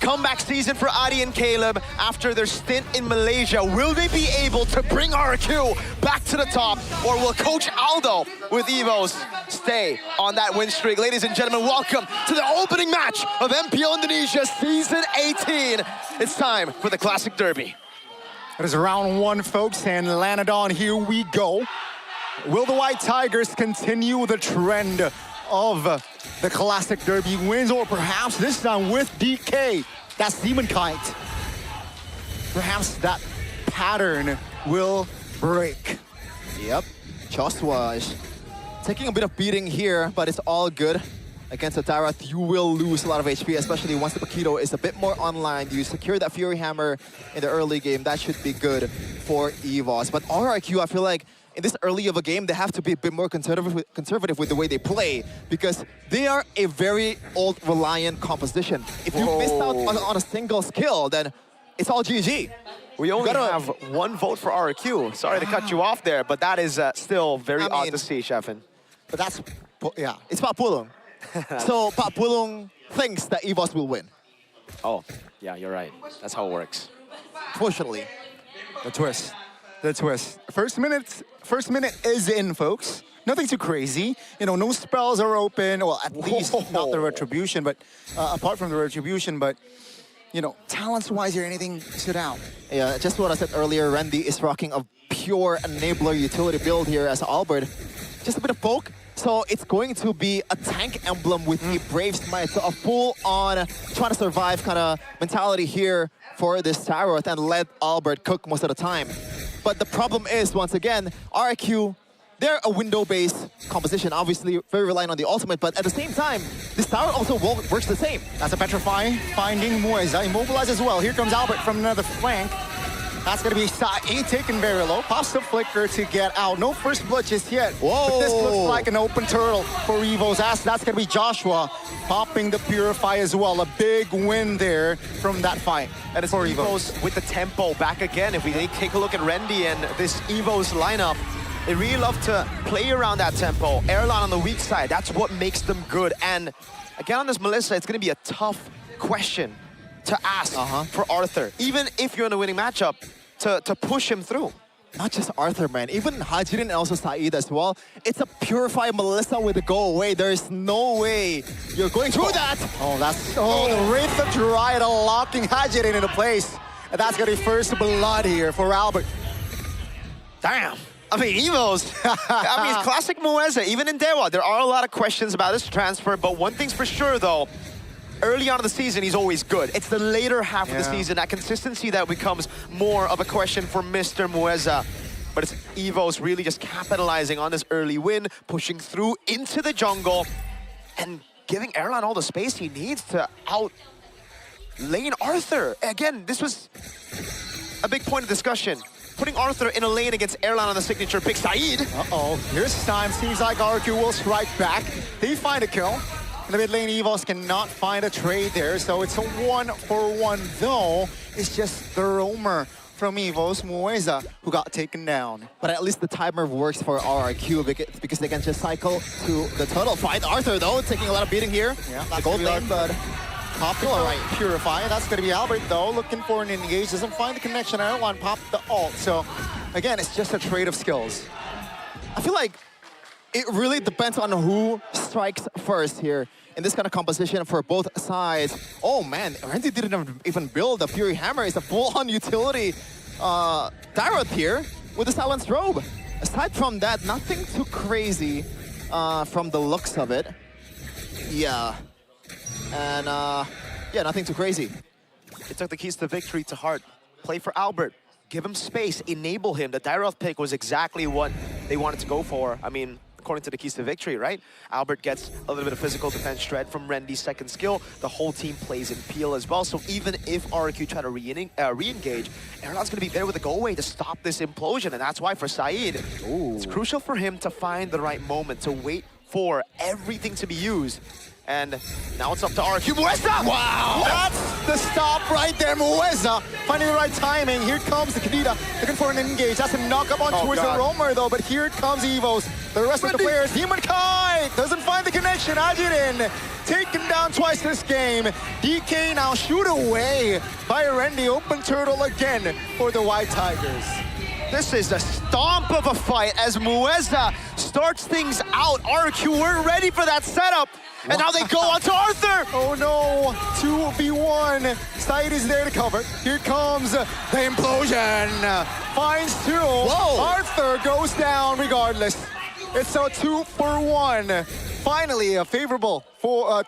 comeback season for Adi and Caleb after their stint in Malaysia. Will they be able to bring RRQ back to the top, or will Coach Aldo with EVOS stay on that win streak? Ladies and gentlemen, welcome to the opening match of MPL Indonesia Season 18. It's time for the Classic Derby. It is round one, folks, and Lanadon, here we go. Will the White Tigers continue the trend of the Classic Derby wins, or perhaps this time with DK, that's Demon Kite? Perhaps that pattern will break. Yep, Joshua is taking a bit of beating here, but it's all good. Against a Tyroth, you will lose a lot of HP, especially once the Paquito is a bit more online. You secure that Fury Hammer in the early game. That should be good for EVOS. But RRQ, I feel like in this early of a game, they have to be a bit more conservative with the way they play, because they are a very old reliant composition. If you missed out on a single skill, then it's all GG. We only have one vote for RRQ. Sorry to cut you off there, but that is still very odd to see, Sheffin. But that's, yeah, it's Pak Pulung. So Pak Pulung thinks that EVOS will win. Oh, yeah, you're right. That's how it works. Fortunately. The twist. The twist. First minute is in, folks. Nothing too crazy. You know, no spells are open. Well, at least not the Retribution, but apart from the Retribution, but you know, talents-wise, or anything stood out? Yeah, just what I said earlier. Randy is rocking a pure enabler utility build here as Albert. Just a bit of poke. So it's going to be a tank emblem with a Brave Smite. So a full-on trying to survive kind of mentality here for this Tyroth and let Albert cook most of the time. But the problem is, once again, RRQ, they're a window-based composition, obviously very reliant on the ultimate, but at the same time, this tower also works the same. That's a Petrify, finding Mueza, immobilized as well. Here comes Albert from another flank. That's gonna be Sae taken very low. Pops the flicker to get out. No first blood just yet. Whoa! But this looks like an open turtle for EVOS. That's gonna be Joshua popping the Purify as well. A big win there from that fight. And it's EVOS with the tempo back again. If we take a look at Randy and this EVOS lineup, they really love to play around that tempo. Erlan on the weak side, that's what makes them good. And again on this Melissa, it's gonna be a tough question to ask for Arthur, even if you're in a winning matchup, to push him through. Not just Arthur, man. Even Hajirin and also Saeed as well. It's a Purify Melissa with a go away. There's no way you're going through that. Oh, that's the Wraith of Dryad locking Hajirin into place. And that's gonna be first blood here for Albert. Damn. I mean, EVOS. I mean, it's classic Mueza. Even in Dewa, there are a lot of questions about this transfer, but one thing's for sure, though. Early on in the season, he's always good. It's the later half of the season, that consistency that becomes more of a question for Mr. Mueza. But it's EVOS really just capitalizing on this early win, pushing through into the jungle, and giving Erlan all the space he needs to out-lane Arthur. Again, this was a big point of discussion. Putting Arthur in a lane against Erlan on the signature pick. Saeed. Uh-oh, here's time. Seems like RRQ will strike back. They find a kill. In the mid lane, EVOS cannot find a trade there, so it's a 1-for-1 though. It's just the roamer from EVOS, Mueza, who got taken down. But at least the timer works for RRQ because they can just cycle to the turtle fight. Arthur, though, taking a lot of beating here. Yeah, the gold lane, but popular, right? Purify. That's going to be Albert, though, looking for an engage. Doesn't find the connection. Erlan popped the ult. So, again, it's just a trade of skills. I feel like it really depends on who strikes first here in this kind of composition for both sides. Oh man, Randy didn't even build the Fury Hammer. It's a full-on utility Tyroth here with the Silenced Robe. Aside from that, nothing too crazy from the looks of it. Yeah. And yeah, nothing too crazy. It took the keys to victory to heart. Play for Albert. Give him space, enable him. The Tyroth pick was exactly what they wanted to go for. I mean, according to the keys to victory, right? Albert gets a little bit of physical defense shred from Randy's second skill. The whole team plays in peel as well. So even if RRQ try to re-engage, Erlan's gonna be there with a go-away to stop this implosion. And that's why for Saeed, it's crucial for him to find the right moment, to wait for everything to be used. And now it's up to RRQ. Mueza! Wow! That's the stop right there. Mueza finding the right timing. Here comes the Kadita looking for an engage. That's a knock up on towards the roamer though, but here comes EVOS. The rest of the players, Demon Kai doesn't find the connection. Ajin taken down twice this game. DK now shoot away by Randy. Open turtle again for the White Tigers. This is a stomp of a fight as Mueza starts things out. RRQ weren't ready for that setup. And now they go on to Arthur. Oh no, 2v1. Side is there to cover. Here comes the implosion. Finds two. Whoa. Arthur goes down regardless. It's a 2-for-1. Finally, a favorable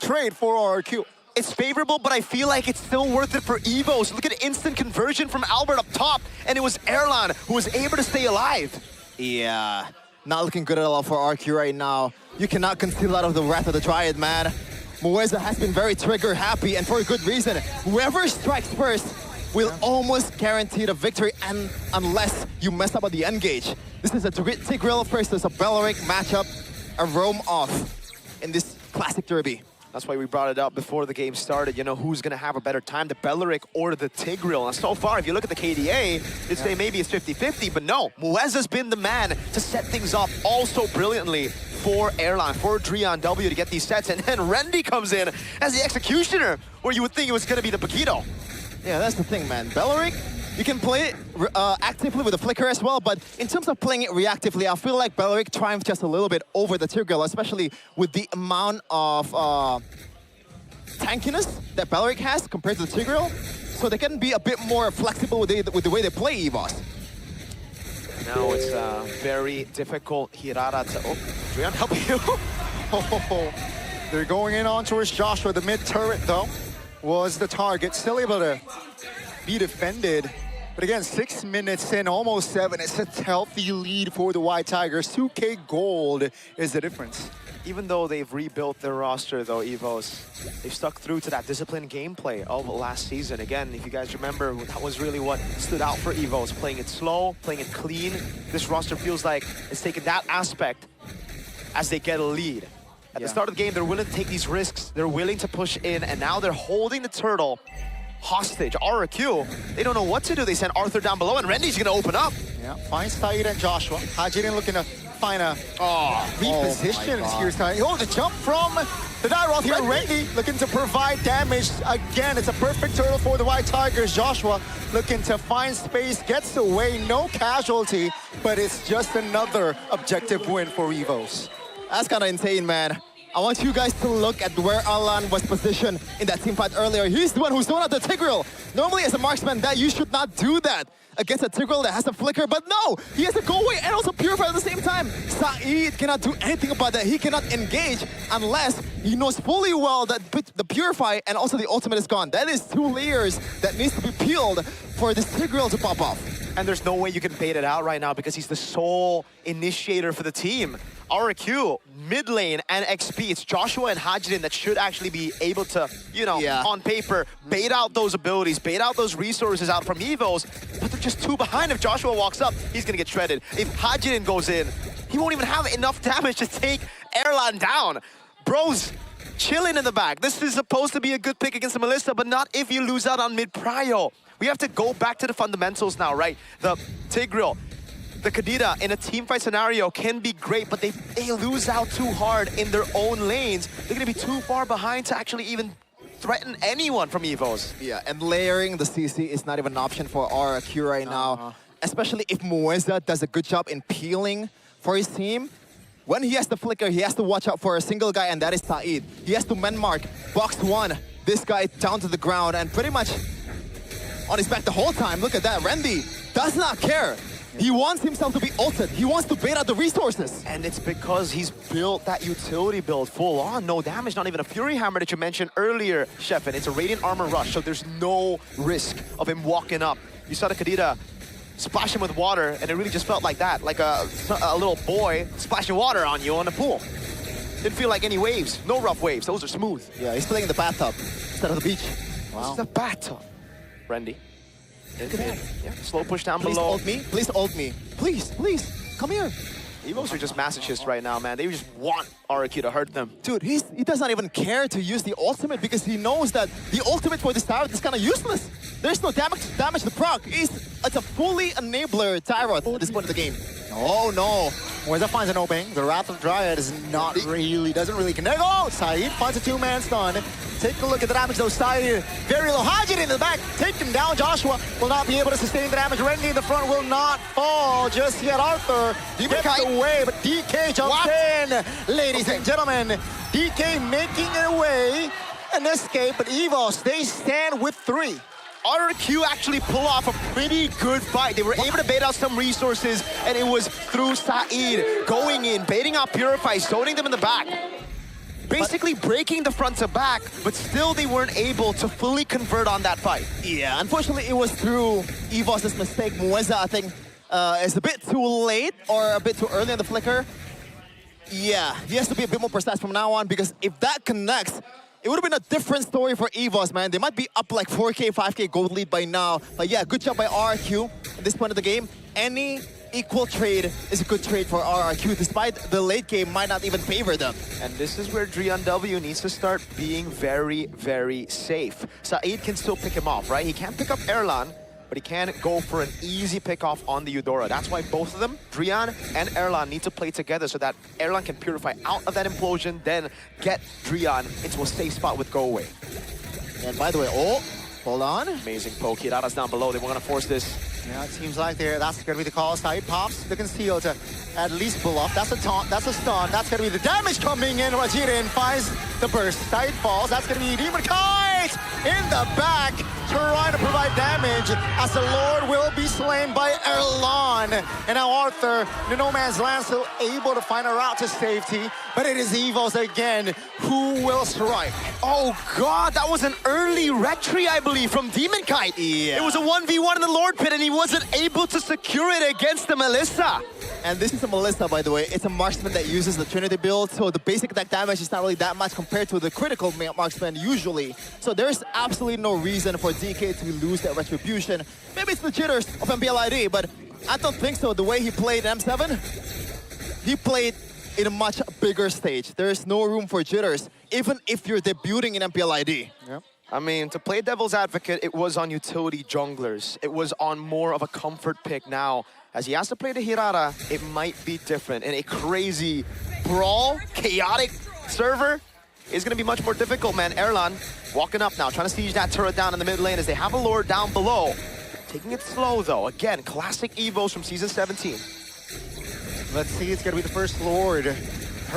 trade for RRQ. It's favorable, but I feel like it's still worth it for EVOS. Look at instant conversion from Albert up top, and it was Erlan who was able to stay alive. Yeah, not looking good at all for RQ right now. You cannot conceal out of the wrath of the Dryad, man. Mueza has been very trigger happy, and for a good reason. Whoever strikes first will almost guarantee the victory, and unless you mess up at the engage. This is a Tigreal versus a Belleric matchup, a roam off in this classic derby. That's why we brought it up before the game started. You know, who's going to have a better time, the Belleric or the Tigreal? And so far, if you look at the KDA, you'd say maybe it's 50-50, but no. Mueza's been the man to set things up also brilliantly for Airline, for Drian W to get these sets. And then Rendy comes in as the executioner, where you would think it was going to be the Paquito. Yeah, that's the thing, man. Belleric, you can play it actively with the Flicker as well, but in terms of playing it reactively, I feel like Belleric triumphed just a little bit over the Tigreal, especially with the amount of tankiness that Belleric has compared to the Tigreal. So they can be a bit more flexible with the way they play EVOS. Now it's very difficult Hirara to... Oh, Drian, help you. Oh, they're going in on towards Joshua. The mid turret, though, was the target. Still able to be defended. But again, 6 minutes in, almost 7. It's a healthy lead for the White Tigers. 2K gold is the difference. Even though they've rebuilt their roster, though, EVOS, they've stuck through to that disciplined gameplay of last season. Again, if you guys remember, that was really what stood out for EVOS. Playing it slow, playing it clean. This roster feels like it's taken that aspect as they get a lead. At the start of the game, they're willing to take these risks. They're willing to push in, and now they're holding the turtle hostage. RRQ, they don't know what to do. They send Arthur down below, and Rendy's gonna open up. Yeah, finds Said and Joshua. Hajin looking to find a repositions here. Oh, the jump from the Dairoth here. Rendy looking to provide damage. Again, it's a perfect turtle for the White Tigers. Joshua looking to find space, gets away, no casualty, but it's just another objective win for EVOS. That's kind of insane, man. I want you guys to look at where Alan was positioned in that team fight earlier. He's the one who's thrown out the Tigreal. Normally, as a marksman, that you should not do that against a Tigreal that has a flicker, but no! He has to go away and also purify at the same time. Saeed cannot do anything about that. He cannot engage unless he knows fully well that the purify and also the ultimate is gone. That is 2 layers that needs to be peeled for this Tigreal to pop off. And there's no way you can bait it out right now because he's the sole initiator for the team. RRQ, mid lane, and XP. It's Joshua and Hajin that should actually be able to, you know, on paper, bait out those abilities, bait out those resources out from EVOS, but they're just 2 behind. If Joshua walks up, he's gonna get shredded. If Hajin goes in, he won't even have enough damage to take Erlan down. Bro's chilling in the back. This is supposed to be a good pick against the Melissa, but not if you lose out on mid-prio. We have to go back to the fundamentals now, right? The Tigreal, the Kadita in a teamfight scenario can be great, but they lose out too hard in their own lanes. They're gonna be too far behind to actually even threaten anyone from EVOS. Yeah, and layering the CC is not even an option for RRQ right now. Especially if Mueza does a good job in peeling for his team. When he has the flicker, he has to watch out for a single guy, and that is Saeed. He has to man mark, box 1, this guy down to the ground, and pretty much on his back the whole time. Look at that, Rendy does not care. He wants himself to be ulted. He wants to bait out the resources. And it's because he's built that utility build full on. No damage, not even a Fury Hammer that you mentioned earlier, Sheffin. It's a Radiant Armor Rush, so there's no risk of him walking up. You saw the Kadita splash him with water, and it really just felt like that, like a little boy splashing water on you on the pool. Didn't feel like any waves, no rough waves. Those are smooth. Yeah, he's playing in the bathtub instead of the beach. Wow. This is the bathtub. Rendy. Yeah, slow push down Please below. ult me. Please ult me. Please, please, come here. EVOS are just masochists right now, man. They just want RRQ to hurt them. Dude, he does not even care to use the ultimate because he knows that the ultimate for this Tyrant is kind of useless. There's no damage to proc. It's a fully enabler Tyrant at this point of the game. Oh no. Moeza finds an opening. The Wrath of Dryad is not really, doesn't really connect. Oh, Saeed finds a two-man stun. Take a look at the damage though. Saeed very low. Hajid in the back. Take him down. Joshua will not be able to sustain the damage. Renly in the front will not fall just yet. Arthur gets away, but DK jumps in. Ladies and gentlemen, DK making it away. An escape, but EVOS, they stand with 3. RRQ actually pull off a pretty good fight. They were able to bait out some resources, and it was through Saeed going in, baiting out Purify, zoning them in the back. Basically breaking the front to back, but still they weren't able to fully convert on that fight. Yeah, unfortunately it was through EVOS' mistake. Moeza, I think, is a bit too late or a bit too early in the flicker. Yeah, he has to be a bit more precise from now on because if that connects, it would have been a different story for EVOS, man. They might be up like 4K, 5K gold lead by now. But yeah, good job by RRQ at this point of the game. Any equal trade is a good trade for RRQ, despite the late game might not even favor them. And this is where Drian W needs to start being very, very safe. Saeed can still pick him off, right? He can't pick up Erlan, but he can go for an easy pick-off on the Eudora. That's why both of them, Drian and Erlan, need to play together so that Erlan can purify out of that implosion, then get Drian into a safe spot with Go Away. And by the way, oh, hold on. Amazing poke. Hirata's down below. They were going to force this. Yeah, it seems like that's going to be the call. Saeed pops the conceal to at least bluff. That's a taunt, that's a stun. That's going to be the damage coming in. Rajirin finds the burst. Saeed falls. That's going to be Demon Kite in the back, trying to provide damage as the Lord will be slain by Erlan. And now Arthur, the No Man's Land, still able to find a route to safety. But it is EVOS again who will strike. Oh God, that was an early retry, I believe, from Demon Kite. Yeah. It was a 1v1 in the Lord Pit, and he wasn't able to secure it against the Melissa. And this is a Melissa, by the way. It's a marksman that uses the Trinity build, so the basic attack damage is not really that much compared to the critical marksman usually. So there's absolutely no reason for DK to lose that retribution. Maybe it's the jitters of MPLD, but I don't think so. The way he played M7, he played in a much bigger stage. There's no room for jitters, even if you're debuting in MPLD. Yep. I mean, to play devil's advocate, it was on utility junglers. It was on more of a comfort pick now. As he has to play the Hirata, it might be different. In a crazy brawl, chaotic server, is going to be much more difficult, man. Erlan walking up now, trying to siege that turret down in the mid lane as they have a Lord down below. Taking it slow, though. Again, classic EVOS from Season 17. Let's see, it's going to be the first Lord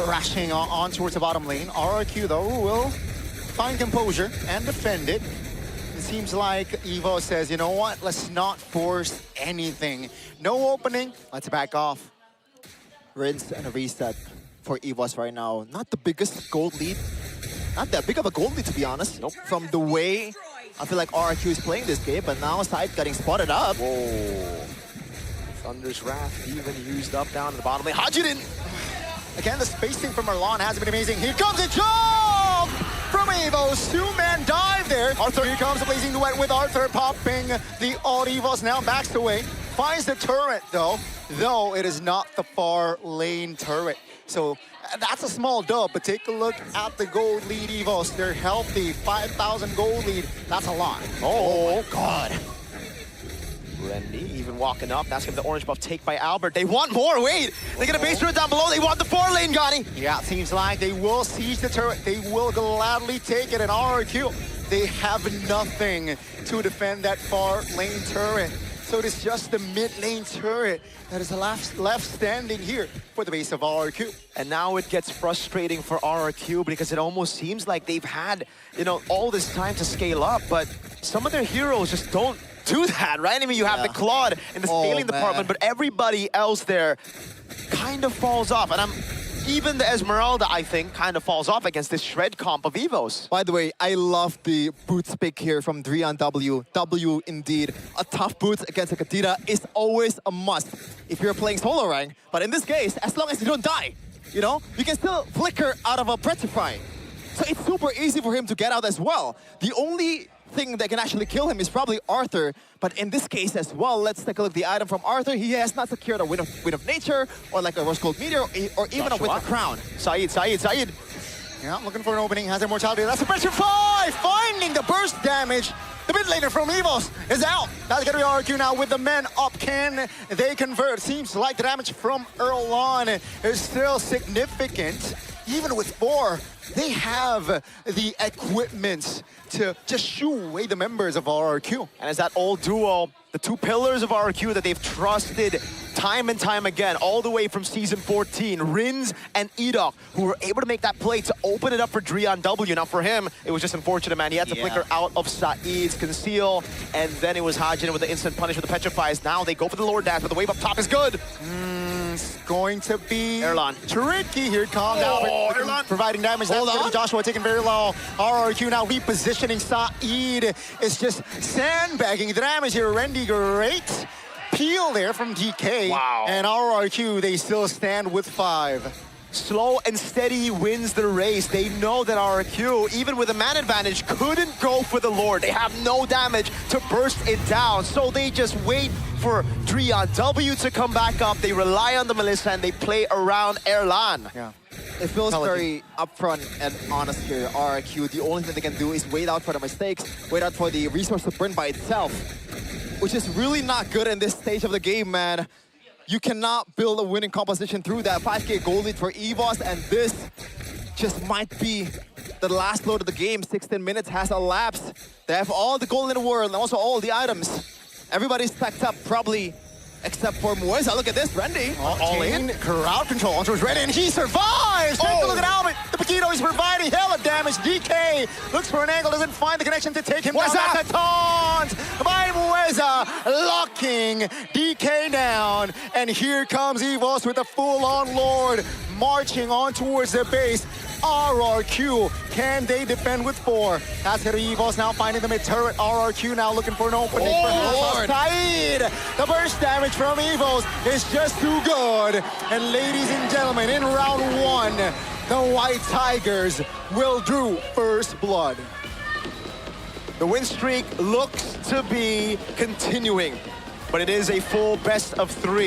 rushing on towards the bottom lane. RRQ, though, will find composure and defend it. It seems like Evo says, you know what, let's not force anything. No opening, let's back off. Rinse and a reset for EVOS right now. Not the biggest gold lead. Not that big of a gold lead, to be honest. Nope. From the way I feel like RRQ is playing this game, but now Side getting spotted up. Whoa. Thunder's Wrath even used up down in the bottom lane. Hajidin! Again, the spacing from Erlan has been amazing. Here comes a jump from EVOS. Two-man dive there. Arthur, here comes a blazing duet with Arthur popping the old EVOS. Now backs away. Finds the turret, though it is not the far lane turret. So that's a small dub, but take a look at the gold lead EVOS. They're healthy, 5,000 gold lead. That's a lot. Oh God. Renly even walking up. That's going to be the orange buff take by Albert. They want more. Wait. They get a base turret down below. They want the 4-lane, Gani. Yeah, it seems like they will siege the turret. They will gladly take it. And RRQ, they have nothing to defend that far lane turret. So it is just the mid lane turret that is left standing here for the base of RRQ. And now it gets frustrating for RRQ because it almost seems like they've had, you know, all this time to scale up, but some of their heroes just don't do that, right? I mean, you have the Claude in the scaling department, but everybody else there kind of falls off. And even the Esmeralda, I think, kind of falls off against this shred comp of EVOS. By the way, I love the boots pick here from Drian W. W, indeed. A tough boots against a Kadira is always a must if you're playing solo rank. But in this case, as long as you don't die, you know, you can still flicker out of a Pretify. So it's super easy for him to get out as well. The only thing that can actually kill him is probably Arthur. But in this case as well, let's take a look at the item from Arthur. He has not secured a Wind of Nature, or like a Rose Gold Meteor, or even a Wind of Crown. Saeed. Yeah, looking for an opening, has immortality. That's a pressure 5! Finding the burst damage. The mid laner from EVOS is out. That's gonna be RRQ now with the men up. Can they convert? Seems like the damage from Erlan is still significant. Even with 4, they have the equipment to just shoo away the members of RRQ. And as that old duo, the two pillars of RRQ that they've trusted time and time again, all the way from Season 14, Rins and Edok, who were able to make that play to open it up for Drian W. Now for him, it was just unfortunate, man. He had to flicker out of Saeed's conceal, and then it was Hajin with the instant punish with the Petrifies. Now they go for the lower dash, but the wave up top is good. It's going to be Erlan. tricky here. Calm down. Erlan. Providing damage. Hold That's on. gonna be Joshua taking very low. RRQ now repositioning. Saeed is just sandbagging the damage here. Rendy, great peel there from DK. Wow. And RRQ, they still stand with 5. Slow and steady wins the race. They know that RRQ, even with a man advantage, couldn't go for the Lord. They have no damage to burst it down, so they just wait for Drian W to come back up. They rely on the Melissa and they play around Erlan. Yeah. It feels very upfront and honest here. RRQ, the only thing they can do is wait out for the mistakes, wait out for the resource to burn by itself, which is really not good in this stage of the game, man. You cannot build a winning composition through that 5K gold lead for EVOS, and this just might be the last load of the game. 16 minutes has elapsed. They have all the gold in the world and also all the items. Everybody's stacked up, probably, except for Mueza. Look at this, Randy. All in. Crowd control. Onto his ready, and he survives! Take a look at Albert. The Paquito is providing hella damage. DK looks for an angle, doesn't find the connection to take him down. That's a taunt by Mueza, locking DK down. And here comes EVOS with a full-on Lord, marching on towards the base. RRQ, can they defend with 4? That's gonna be EVOS now finding the mid-turret. RRQ now looking for an opening for Saeed. The burst damage from EVOS is just too good. And ladies and gentlemen, in round 1, the White Tigers will drew first blood. The win streak looks to be continuing, but it is a full best of 3.